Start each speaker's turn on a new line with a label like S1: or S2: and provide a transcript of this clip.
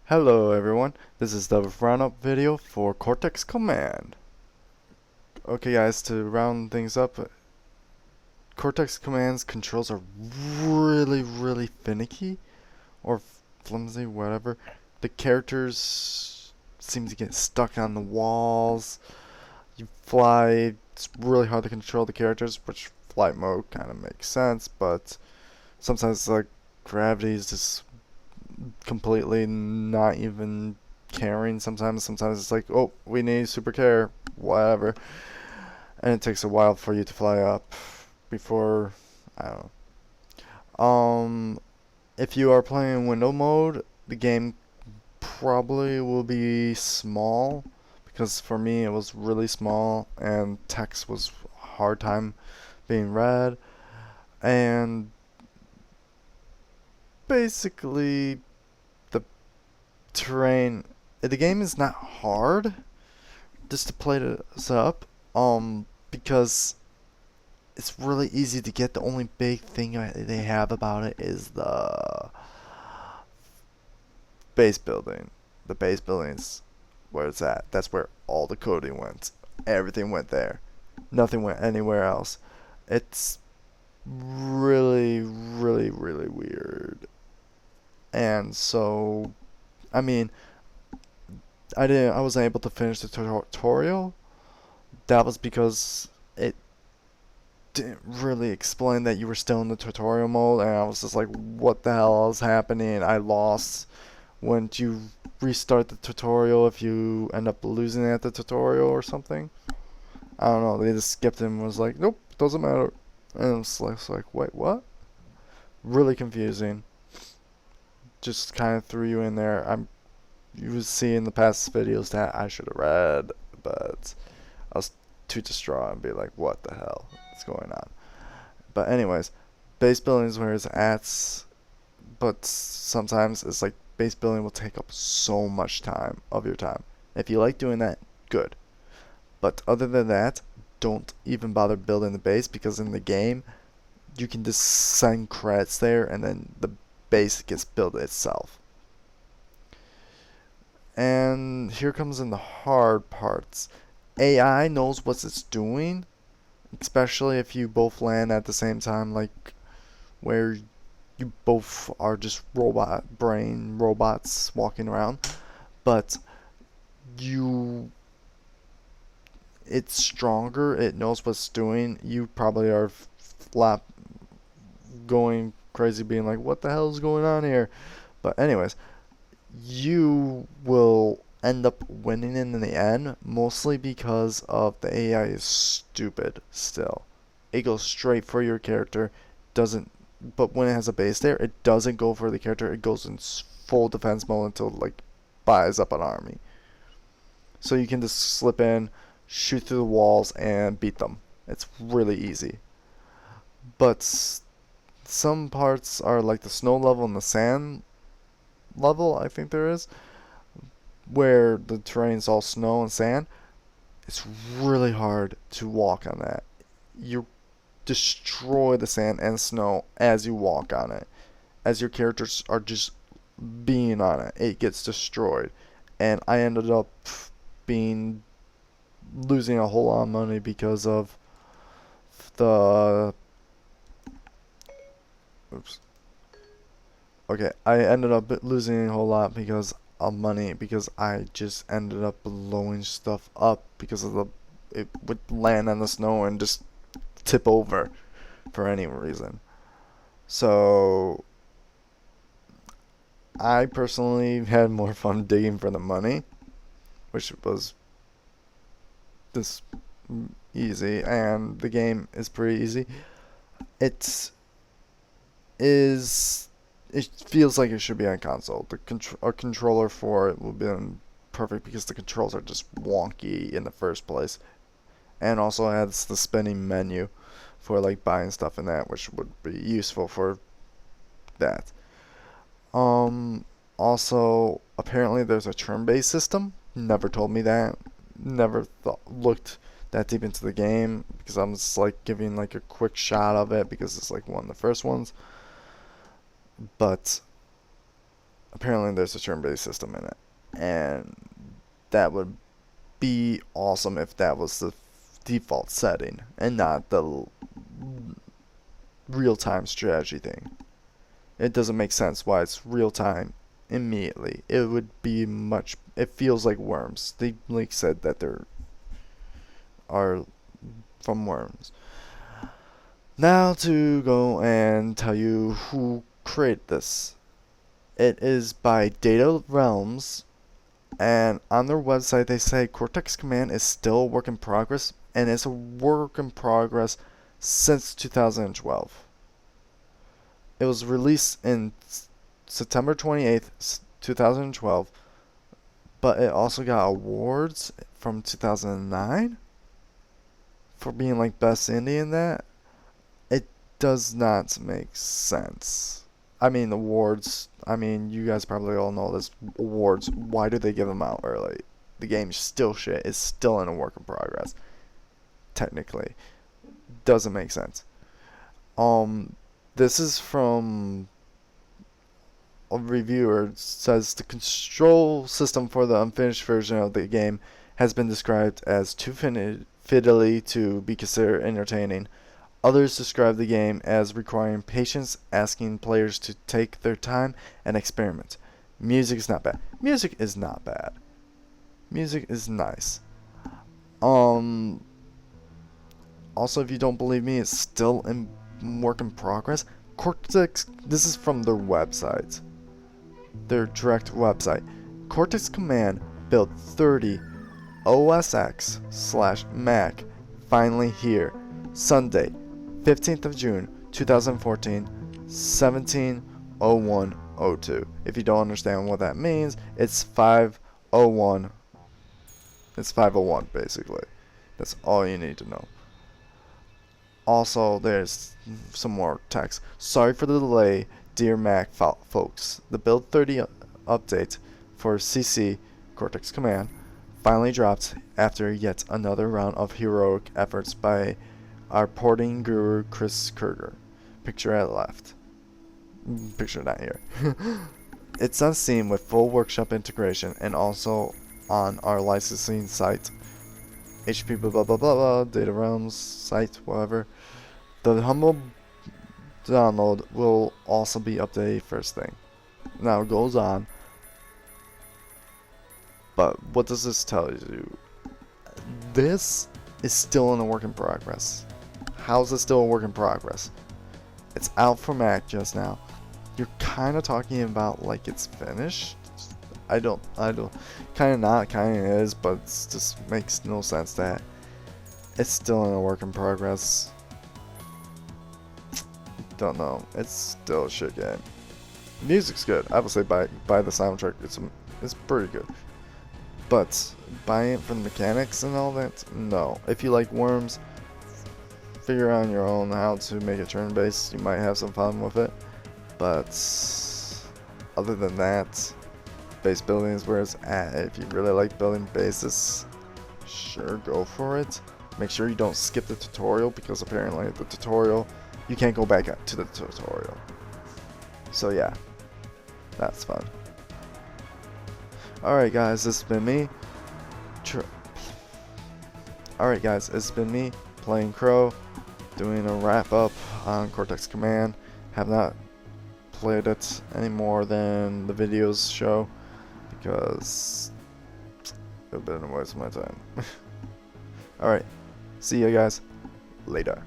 S1: Hello everyone, this is the Roundup video for Cortex Command. Okay guys, to round things up, Cortex Command's controls are really finicky, or flimsy, whatever. The characters seem to get stuck on the walls. You fly, it's really hard to control the characters, which flight mode kind of makes sense, but sometimes like gravity is just completely not even caring. Sometimes it's like, oh, we need super care, whatever, and it takes a while for you to fly up before, I don't know. If you are playing window mode, the game probably will be small, because for me it was really small and text was hard time being read, and basically the terrain, the game is not hard, just to play this up, because it's really easy to get. The only big thing they have about it is the base building. The base building is where it's at. That's where all the coding went. Everything went there. Nothing went anywhere else. It's really weird. And so, I mean, I wasn't able to finish the tutorial. That was because it didn't really explain that you were still in the tutorial mode, and I was just like, what the hell is happening? I lost. When you restart the tutorial, if you end up losing at the tutorial or something, I don't know, they just skipped it and was like, nope, doesn't matter. And it's like, wait, what? Really confusing. Just kind of threw you in there. You would see in the past videos that I should have read, but I was too distraught and be like, what the hell is going on? But anyways, base building is where it's at, but sometimes it's like base building will take up so much time of your time. If you like doing that, good. But other than that, don't even bother building the base, because in the game, you can just send credits there and then the base gets built itself. And here comes in the hard parts. AI knows what it's doing, especially if you both land at the same time, like where you both are just robots walking around. But you, it's stronger. It knows what's doing. You probably are flap going crazy, being like, "What the hell is going on here?" But anyways, you will end up winning in the end, mostly because of the AI is stupid still. It goes straight for your character, doesn't, but when it has a base there, it doesn't go for the character. It goes in full defense mode until it, like, buys up an army. So you can just slip in, shoot through the walls, and beat them. It's really easy. But some parts are like the snow level and the sand level, I think there is, where the terrain's all snow and sand. It's really hard to walk on that. You destroy the sand and snow as you walk on it. As your characters are just being on it, it gets destroyed. And I ended up being losing a whole lot of money because of the oops. Okay, I ended up losing a whole lot because of money, because I just ended up blowing stuff up because of the, it would land on the snow and just tip over for any reason. So I personally had more fun digging for the money, which was this easy, and the game is pretty easy. It is, it feels like it should be on console. A controller for it would be perfect, because the controls are just wonky in the first place, and also has the spinning menu for like buying stuff in that, which would be useful for that. Also, apparently there's a turn-based system. Never told me that. Never looked that deep into the game, because I'm just like giving like a quick shot of it because it's like one of the first ones. But apparently there's a turn-based system in it, and that would be awesome if that was the default setting and not the real-time strategy thing. It doesn't make sense why it's real-time immediately. It would be much. It feels like Worms. They like said that they're are from Worms. Now to go and tell you who created this. It is by Data Realms, and on their website they say Cortex Command is still a work in progress, and it's a work in progress since 2012. It was released in September 28th, 2012, but it also got awards from 2009 for being like best indie in that. It does not make sense. I mean, awards, I mean, you guys probably all know this. Awards, why do they give them out early? The game's still shit. It's still in a work in progress. Technically. Doesn't make sense. This is from a reviewer. It says the control system for the unfinished version of the game has been described as too fiddly to be considered entertaining. Others describe the game as requiring patience, asking players to take their time and experiment. Music is not bad. Music is not bad. Music is nice. Also, if you don't believe me, it's still in work in progress. Cortex, this is from their website. Their direct website. Cortex Command build 30 OS X/Mac finally here. Sunday, 15th of June, 2014, 17:01:02. If you don't understand what that means, it's 5:01. It's 5:01 basically. That's all you need to know. Also, there's some more text. Sorry for the delay, dear Mac folks. The Build 30 update for CC Cortex Command finally dropped after yet another round of heroic efforts by our porting guru Chris Kruger. Picture at left. Picture not here. It's on Steam with full workshop integration and also on our licensing site. HP blah blah blah blah blah, Data Realms site, whatever. The humble download will also be updated first thing. Now it goes on. But what does this tell you? This is still in a work in progress. How is it still a work in progress? It's out for Mac just now. You're kind of talking about like it's finished. I don't, kind of not, kind of is, but it just makes no sense that it's still in a work in progress. Don't know. It's still a shit game. Music's good. I would say buy the soundtrack. It's pretty good. But buying it for the mechanics and all that, no. If you like Worms, figure out on your own how to make it turn-based. You might have some fun with it. But other than that, base building is where it's at. If you really like building bases, sure, go for it. Make sure you don't skip the tutorial, because apparently the tutorial, you can't go back to the tutorial. So yeah, that's fun. Alright guys, this has been me. Alright guys, it's been me playing Crow, doing a wrap up on Cortex Command. Have not played it any more than the videos show, because it would have been a waste of my time. Alright, see you guys later.